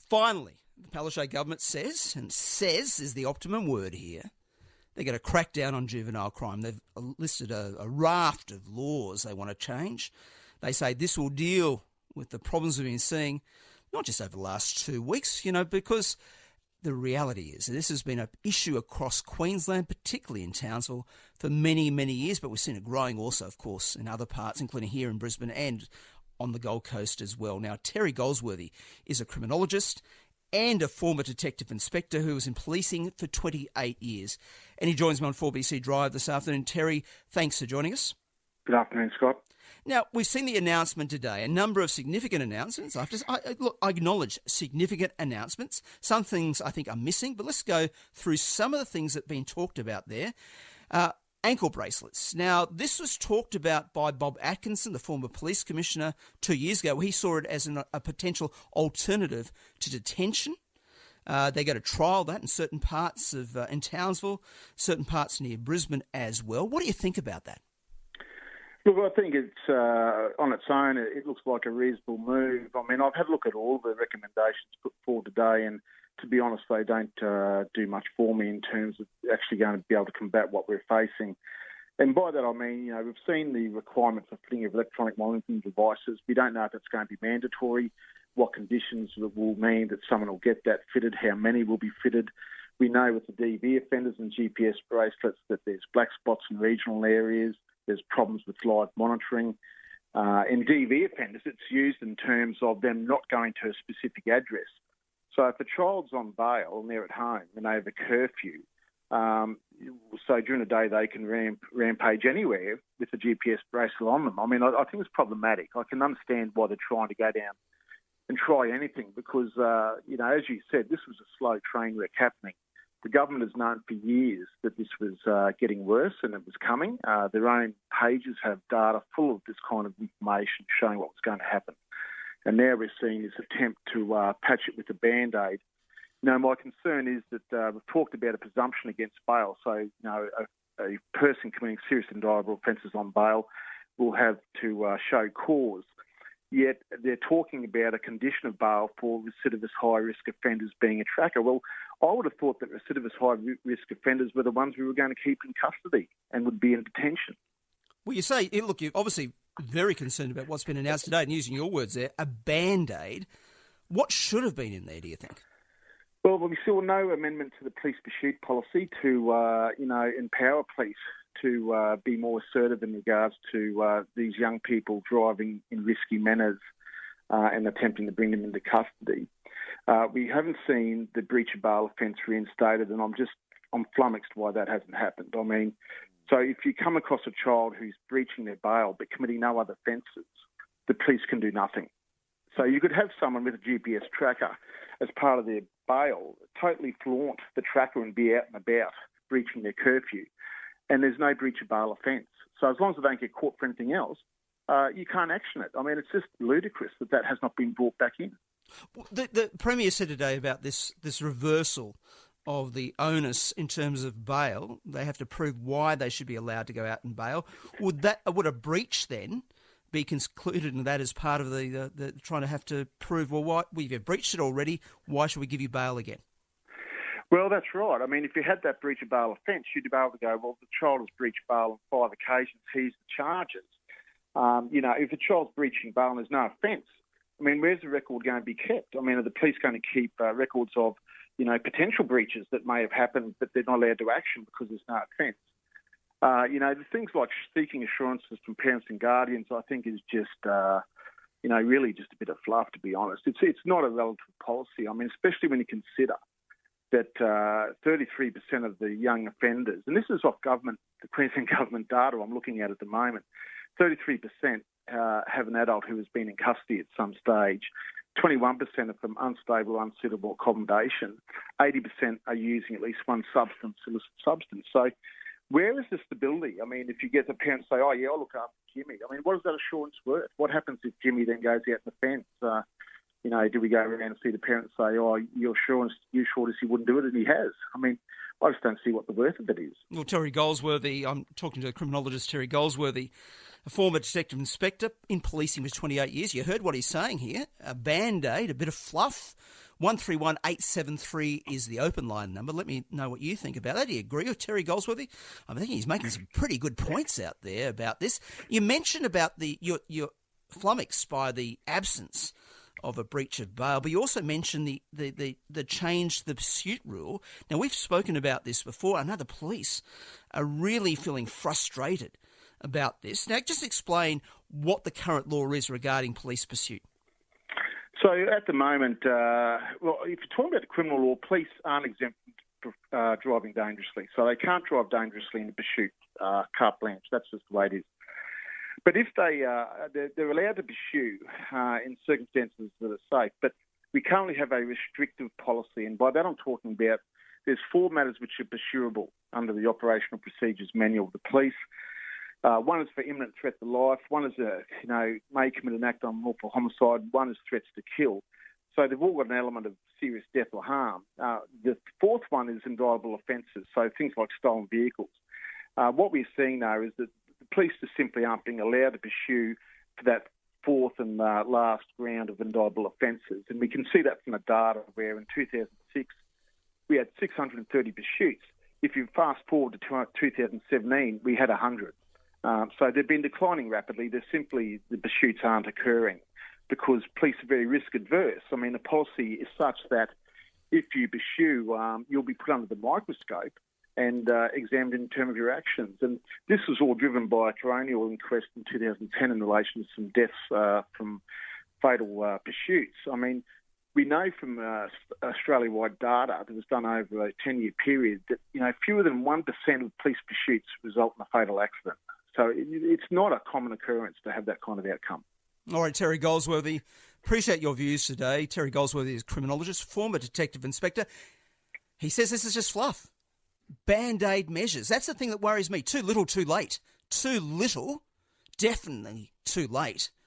Finally, the Palaszczuk government says, and says is the optimum word here, they're going to crack down on juvenile crime. They've listed a raft of laws they want to change. They say this will deal with the problems we've been seeing, not just over the last 2 weeks, because the reality is this has been an issue across Queensland, particularly in Townsville, for many, many years, but we've seen it growing also, of course, in other parts, including here in Brisbane and on the Gold Coast as well. Now, Terry Goldsworthy is a criminologist and a former detective inspector who was in policing for 28 years. And he joins me on 4BC Drive this afternoon. Terry, thanks for joining us. Good afternoon, Scott. Now, we've seen the announcement today, a number of significant announcements. I acknowledge significant announcements. Some things I think are missing, but let's go through some of the things that have been talked about there. Ankle bracelets. Now, this was talked about by Bob Atkinson, the former police commissioner, 2 years ago. He saw it as a potential alternative to detention. They go to trial that in certain parts of in Townsville, certain parts near Brisbane as well. What do you think about that? Look, I think it's on its own, it looks like a reasonable move. I mean, I've had a look at all the recommendations put forward today, and to be honest, they don't do much for me in terms of actually going to be able to combat what we're facing. And by that I mean, we've seen the requirement for fitting of electronic monitoring devices. We don't know if it's going to be mandatory, what conditions will mean that someone will get that fitted, how many will be fitted. We know with the DV offenders and GPS bracelets that there's black spots in regional areas. There's problems with live monitoring. In DV offenders, it's used in terms of them not going to a specific address. So if a child's on bail and they're at home and they have a curfew, so during the day they can rampage anywhere with a GPS bracelet on them. I mean, I think it's problematic. I can understand why they're trying to go down and try anything because, as you said, this was a slow train wreck happening. The government has known for years that this was getting worse and it was coming. Their own pages have data full of this kind of information showing what was going to happen. And now we're seeing this attempt to patch it with a bandaid. My concern is that we've talked about a presumption against bail. So, a person committing serious indictable offences on bail will have to show cause. Yet they're talking about a condition of bail for recidivist high-risk offenders being a tracker. Well, I would have thought that recidivist high-risk offenders were the ones we were going to keep in custody and would be in detention. Well, you say, look, you're obviously very concerned about what's been announced today, and using your words there, a Band-Aid. What should have been in there, do you think? Well, we saw no amendment to the police pursuit policy to, empower police to be more assertive in regards to these young people driving in risky manners and attempting to bring them into custody. We haven't seen the breach of bail offence reinstated, and I'm flummoxed why that hasn't happened. I mean, so if you come across a child who's breaching their bail but committing no other offences, the police can do nothing. So you could have someone with a GPS tracker as part of their bail totally flaunt the tracker and be out and about breaching their curfew, and there's no breach of bail offence. So as long as they don't get caught for anything else, you can't action it. I mean, it's just ludicrous that has not been brought back in. The Premier said today about this reversal of the onus in terms of bail. They have to prove why they should be allowed to go out and bail. Would a breach then be concluded in that as part of the trying to have to prove, well, we've breached it already, why should we give you bail again? Well, that's right. I mean, if you had that breach of bail offence, you'd be able to go, well, the child has breached bail on 5 occasions, here's the charges. If a child's breaching bail and there's no offence, I mean, where's the record going to be kept? I mean, are the police going to keep records of, potential breaches that may have happened, but they're not allowed to action because there's no offence? The things like seeking assurances from parents and guardians, I think is just, really just a bit of fluff, to be honest. It's not a relative policy. I mean, especially when you consider that 33% of the young offenders, and this is off the Queensland government data I'm looking at the moment, 33% have an adult who has been in custody at some stage. 21% are from unstable or unsuitable accommodation. 80% are using at least one illicit substance. So where is the stability? I mean, if you get the parents say, oh, yeah, I'll look after Jimmy. I mean, what is that assurance worth? What happens if Jimmy then goes out in the fence? Do we go around and see the parents say, oh, you assured us he wouldn't do it, and he has? I mean, I just don't see what the worth of it is. Well, Terry Goldsworthy, I'm talking to the criminologist Terry Goldsworthy, a former detective inspector in policing for 28 years. You heard what he's saying here. A Band-Aid, a bit of fluff. 131873 is the open line number. Let me know what you think about that. Do you agree with Terry Goldsworthy? I think he's making some pretty good points out there about this. You mentioned about you're flummoxed by the absence of a breach of bail, but you also mentioned the change to the pursuit rule. Now, we've spoken about this before. I know the police are really feeling frustrated about this. Now, just explain what the current law is regarding police pursuit. So at the moment, if you're talking about the criminal law, police aren't exempt from driving dangerously. So they can't drive dangerously in the pursuit, carte blanche. That's just the way it is. But if they're allowed to pursue in circumstances that are safe. But we currently have a restrictive policy, and by that I'm talking about there's 4 matters which are pursuable under the Operational Procedures Manual of the police. One is for imminent threat to life. One is, may commit an act on unlawful homicide. One is threats to kill. So they've all got an element of serious death or harm. The 4th one is indictable offences, so things like stolen vehicles. What we're seeing now is that the police just simply aren't being allowed to pursue for that 4th and last round of indictable offences. And we can see that from the data where in 2006 we had 630 pursuits. If you fast forward to 2017, we had 100. So they've been declining rapidly. The pursuits aren't occurring because police are very risk adverse. I mean, the policy is such that if you pursue, you'll be put under the microscope and examined in terms of your actions. And this was all driven by a coronial inquest in 2010 in relation to some deaths from fatal pursuits. I mean, we know from Australia-wide data that was done over a 10-year period that, fewer than 1% of police pursuits result in a fatal accident. So it's not a common occurrence to have that kind of outcome. All right, Terry Goldsworthy, appreciate your views today. Terry Goldsworthy is a criminologist, former detective inspector. He says this is just fluff. Bandaid measures. That's the thing that worries me. Too little, too late. Too little, definitely too late.